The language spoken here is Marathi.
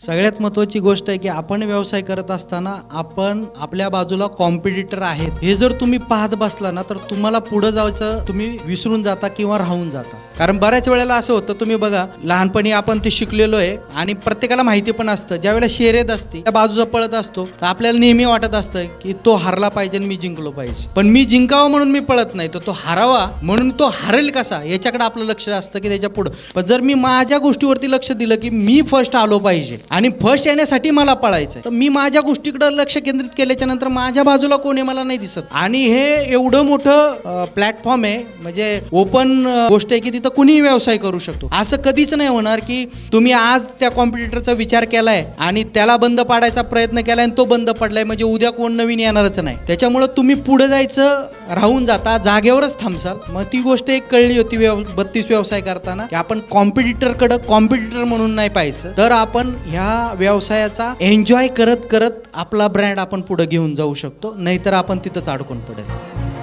सगळ्यात महत्त्वाची गोष्ट आहे की आपण व्यवसाय करत असताना आपण आपल्या बाजूला कॉम्पिटिटर आहेत हे जर तुम्ही पाहत बसला ना तर तुम्हाला पुढे जायचं तुम्ही विसरून जाता किंवा राहून जाता. कारण बऱ्याच वेळेला असं होतं, तुम्ही बघा लहानपणी आपण ते शिकलेलो आहे आणि प्रत्येकाला माहिती पण असतं, ज्यावेळेला शर्यत असते त्या बाजूचा पळत असतो तर आपल्याला नेहमी वाटत असतं की तो हारला पाहिजे आणि मी जिंकलो पाहिजे. पण मी जिंकावं म्हणून मी पळत नाही, तर तो हारावा म्हणून तो हारेल कसा याच्याकडे आपलं लक्ष असतं की त्याच्या पुढं. पण जर मी माझ्या गोष्टीवरती लक्ष दिलं की मी फर्स्ट आलो पाहिजे आणि फर्स्ट येण्यासाठी मला पळायचं, तर मी माझ्या गोष्टीकडे लक्ष केंद्रित केल्याच्या नंतर माझ्या बाजूला कोणी मला नाही दिसत. आणि हे एवढं मोठं प्लॅटफॉर्म आहे, म्हणजे ओपन गोष्ट आहे की तिथं कुणीही व्यवसाय करू शकतो. असं कधीच नाही होणार की तुम्ही आज त्या कॉम्पिटिटरचा विचार केलाय आणि त्याला बंद पाडायचा प्रयत्न केलाय आणि तो बंद पडलाय म्हणजे उद्या कोण नवीन येणारच नाही. त्याच्यामुळे तुम्ही पुढे जायचं राहून जाता, जागेवरच थांबसाल. मग ती गोष्ट एक कळली होती 32 व्यवसाय करताना की आपण कॉम्पिटिटरकडे कॉम्पिटिटर म्हणून नाही पाहायचं, तर आपण ह्या व्यवसायाचा एन्जॉय करत करत आपला ब्रँड आपण पुढे घेऊन जाऊ शकतो. नाहीतर आपण तिथंच अडकून पडेल.